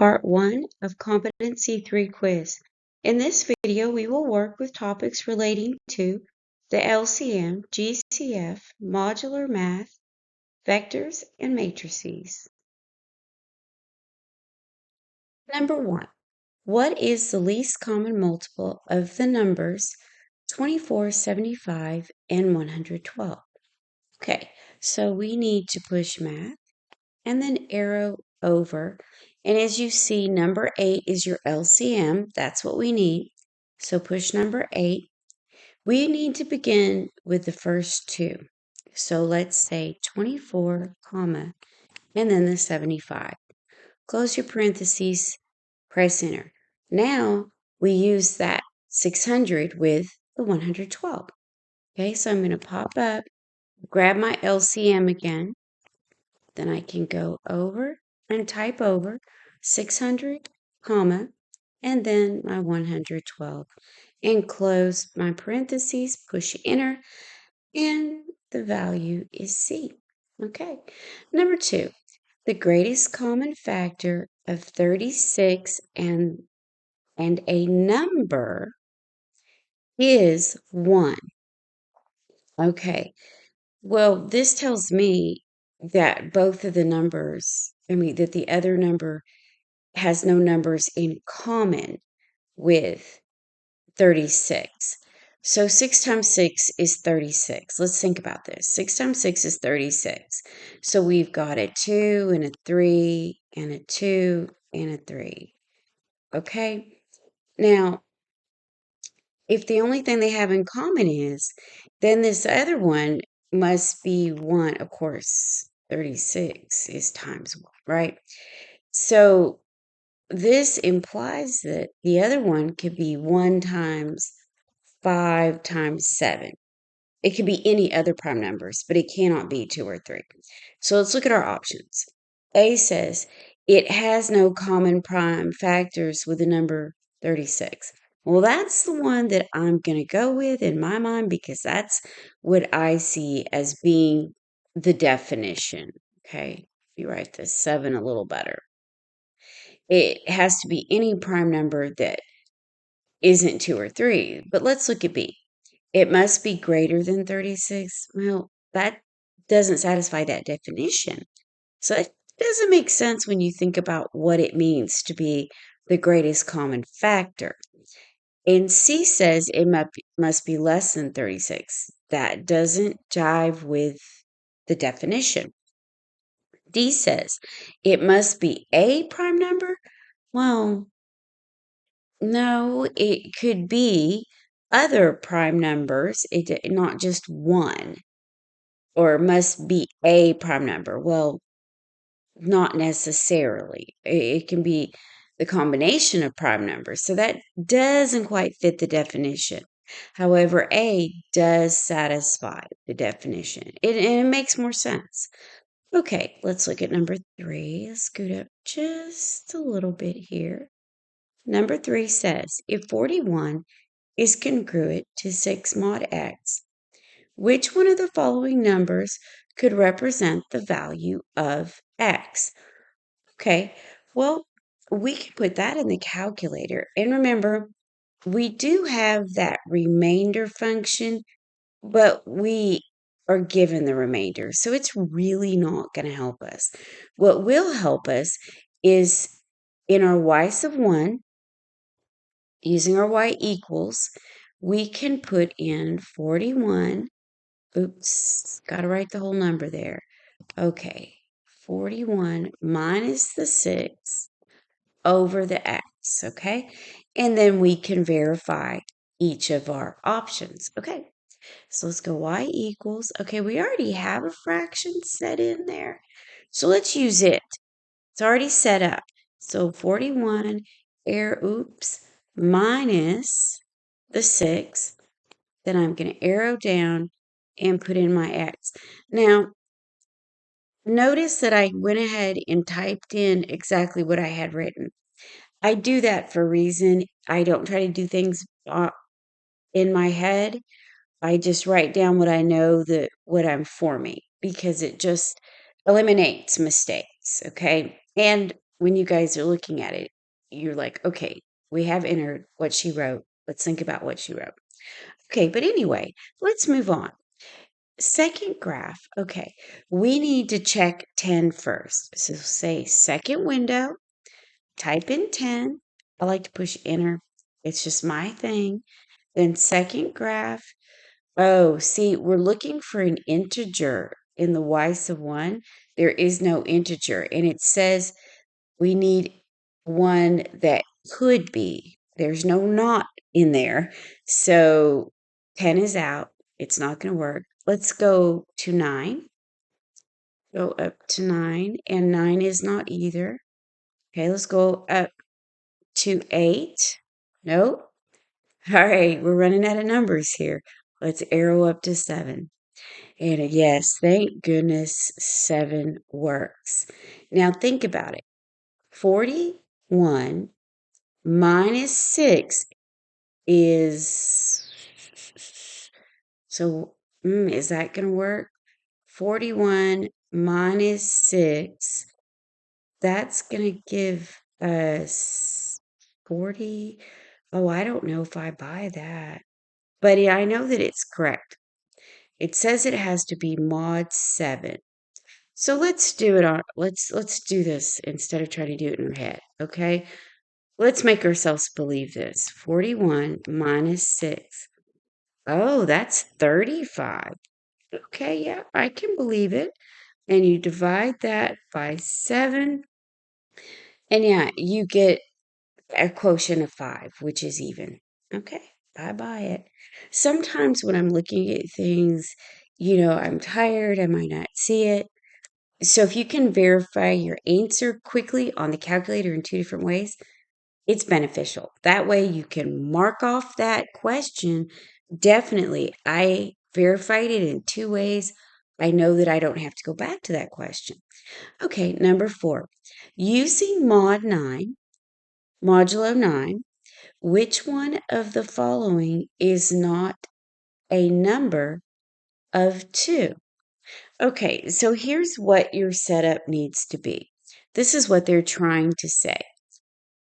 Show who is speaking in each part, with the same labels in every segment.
Speaker 1: Part 1 of Competency 3 quiz. In this video, we will work with topics relating to the LCM, GCF, modular math, vectors, and matrices. Number 1. What is the least common multiple of the numbers 24, 75, and 112? Okay, so we need to push math and then arrow over. And as you see, number 8 is your LCM. That's what we need. So push number 8. We need to begin with the first two. So let's say 24, comma, and then the 75. Close your parentheses, press enter. Now we use that 600 with the 112. Okay, so I'm going to pop up, grab my LCM again. Then I can go over and type over 600, comma, and then my 112. And close my parentheses, push enter, and the value is C. Okay. Number 2, the greatest common factor of 36 and a number is 1. Okay. Well, this tells me that both of the numbers, that the other number has no numbers in common with 36. So 6 times 6 is 36. Let's think about this. 6 times 6 is 36. So we've got a 2 and a 3 and a 2 and a 3. Okay? Now, if the only thing they have in common is, then this other one must be 1. Of course, 36 is times 1, right? So this implies that the other one could be 1 times 5 times 7. It could be any other prime numbers, but it cannot be 2 or 3. So let's look at our options. A says it has no common prime factors with the number 36. Well, that's the one that I'm going to go with in my mind because that's what I see as being the definition. Okay, you write this 7 a little better. It has to be any prime number that isn't 2 or 3. But let's look at B. It must be greater than 36. Well, that doesn't satisfy that definition. So it doesn't make sense when you think about what it means to be the greatest common factor. And C says it must be less than 36. That doesn't jive with the definition. D says it must be a prime number. Well, no, it could be other prime numbers, not just one, or must be a prime number. Well, not necessarily. It can be the combination of prime numbers. So that doesn't quite fit the definition. However, A does satisfy the definition. And it makes more sense. Okay, let's look at number 3. Let's scoot up just a little bit here. Number 3 says, if 41 is congruent to 6 mod x, which one of the following numbers could represent the value of x? Okay, well, we can put that in the calculator. And remember, we do have that remainder function, but we are given the remainder. So it's really not going to help us. What will help us is in our y sub 1, using our y equals, we can put in 41. Oops, got to write the whole number there. Okay, 41 minus the 6 over the x, okay? And then we can verify each of our options, okay? So let's go y equals, okay, we already have a fraction set in there. So let's use it. It's already set up. So 41 minus the 6. Then I'm going to arrow down and put in my x. Now, notice that I went ahead and typed in exactly what I had written. I do that for a reason. I don't try to do things in my head. I just write down what I know what I'm forming because it just eliminates mistakes, okay? And when you guys are looking at it, you're like, okay, we have entered what she wrote. Let's think about what she wrote. Okay, but anyway, let's move on. Second graph. Okay, we need to check 10 first. So say second window, type in 10. I like to push enter. It's just my thing. Then second graph. Oh, see, we're looking for an integer in the y sub 1. There is no integer, and it says we need one that could be. There's no not in there. So 10 is out. It's not going to work. Let's go to 9. Go up to 9, and 9 is not either. Okay, let's go up to 8. Nope. All right, we're running out of numbers here. Let's arrow up to 7. And yes, thank goodness 7 works. Now think about it. 41 minus 6 is, so is that going to work? 41 minus 6, that's going to give us 40. Oh, I don't know if I buy that. But yeah, I know that it's correct. It says it has to be mod 7. So let's do it on let's do this instead of trying to do it in our head, okay? Let's make ourselves believe this. 41 minus 6. Oh, that's 35. Okay, yeah, I can believe it. And you divide that by 7. And yeah, you get a quotient of 5, which is even. Okay, I buy it. Sometimes when I'm looking at things, I'm tired, I might not see it. So if you can verify your answer quickly on the calculator in 2 different ways, it's beneficial. That way you can mark off that question. Definitely, I verified it in 2 ways. I know that I don't have to go back to that question. Okay, number 4. Using mod 9, modulo 9, which one of the following is not a number of 2? Okay, so here's what your setup needs to be. This is what they're trying to say.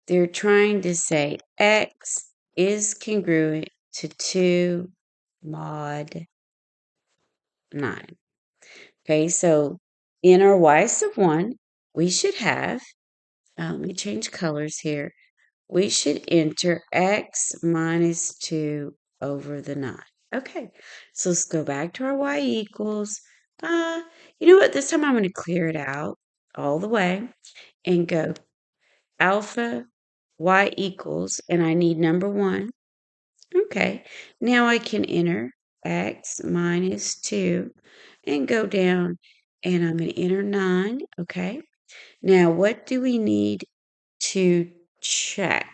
Speaker 1: They're trying to say x is congruent to 2 mod 9. Okay, so in our y sub 1, we should have, let me change colors here. We should enter x minus 2 over the 9. Okay, so let's go back to our y equals. You know what? This time I'm going to clear it out all the way and go alpha y equals, and I need number 1. Okay, now I can enter x minus 2 and go down, and I'm going to enter 9. Okay, now what do we need to check?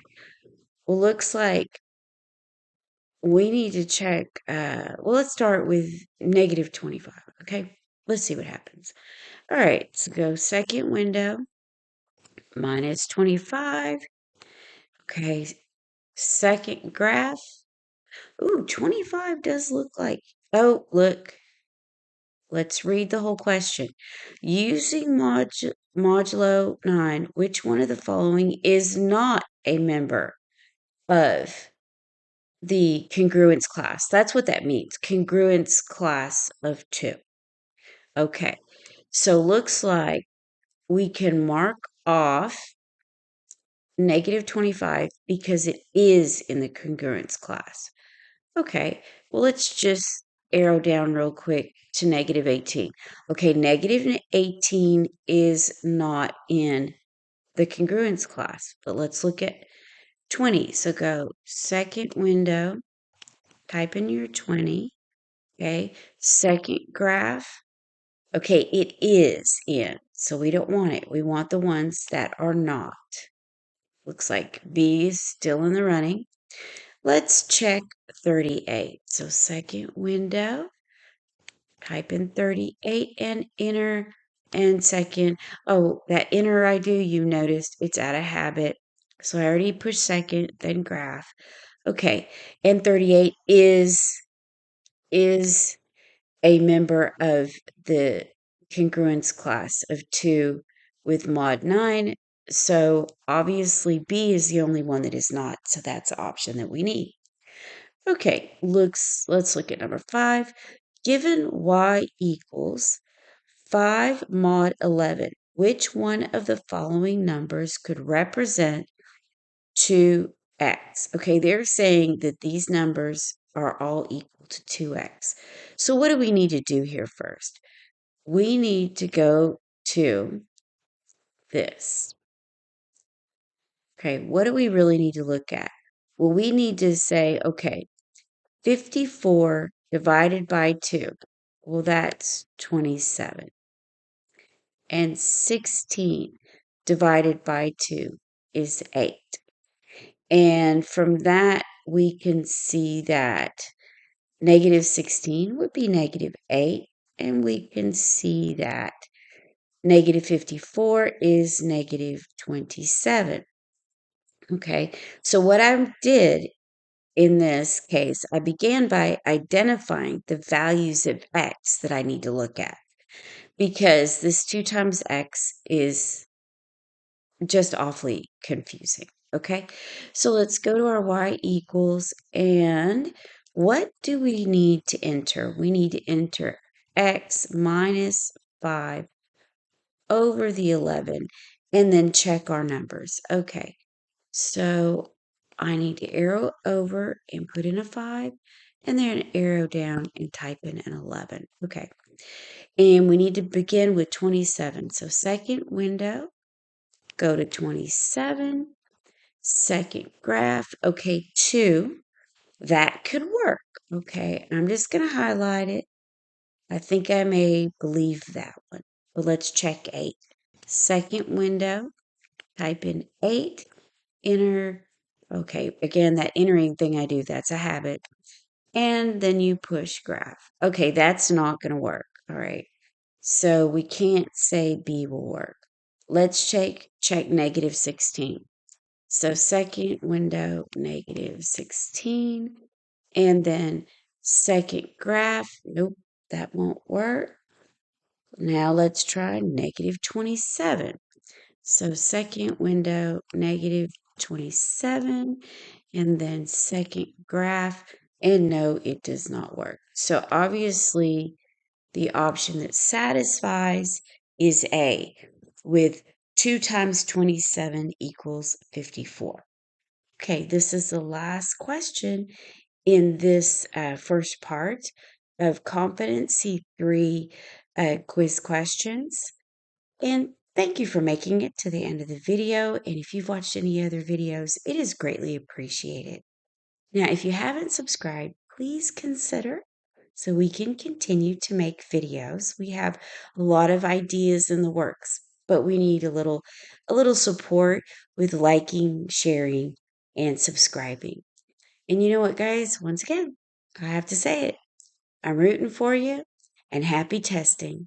Speaker 1: Well, looks like we need to check, let's start with negative 25. Okay, let's see what happens. All right, so go second window, minus 25. Okay, second graph. Ooh, 25 does look like, oh, look. Let's read the whole question. Using modulo 9, which one of the following is not a member of the congruence class? That's what that means. Congruence class of 2. Okay. So looks like we can mark off negative 25 because it is in the congruence class. Okay, well, let's just arrow down real quick to negative 18. Okay, negative 18 is not in the congruence class, but let's look at 20. So go second window, type in your 20. Okay, second graph. Okay, it is in, so we don't want it. We want the ones that are not. Looks like B is still in the running. Let's check 38. So second window, type in 38 and enter. And second, oh, that enter I do, you noticed it's out of habit. So I already pushed second, then graph. Okay, and 38 is a member of the congruence class of 2 with mod 9. So obviously B is the only one that is not. So that's the option that we need. Okay, let's look at number 5. Given y equals 5 mod 11, which one of the following numbers could represent 2x? Okay, they're saying that these numbers are all equal to 2x. So what do we need to do here first? We need to go to this. Okay, what do we really need to look at? Well, we need to say, okay, 54 divided by 2. Well, that's 27. And 16 divided by 2 is 8. And from that, we can see that negative 16 would be negative 8. And we can see that negative 54 is negative 27. Okay, so what I did in this case, I began by identifying the values of x that I need to look at, because this 2 times x is just awfully confusing. Okay, so let's go to our y equals, and what do we need to enter? We need to enter x minus 5 over the 11, and then check our numbers. Okay, so I need to arrow over and put in a 5, and then arrow down and type in an 11. Okay, and we need to begin with 27. So second window, go to 27, second graph. Okay, 2, that could work. Okay, I'm just going to highlight it. I think I may believe that one, but let's check 8. Second window, type in 8, enter. Okay, again, that entering thing I do, that's a habit. And then you push graph. Okay, that's not going to work. All right. So we can't say B will work. Let's check negative 16. So second window, negative 16. And then second graph. Nope, that won't work. Now let's try negative 27. So second window, negative 27, and then second graph, and no, it does not work. So obviously the option that satisfies is A, with 2 times 27 equals 54. Okay, this is the last question in this first part of Competency 3 quiz questions. And thank you for making it to the end of the video. And if you've watched any other videos, it is greatly appreciated. Now, if you haven't subscribed, please consider, so we can continue to make videos. We have a lot of ideas in the works, but we need a little support with liking, sharing, and subscribing. And you know what, guys? Once again, I have to say it. I'm rooting for you, and happy testing.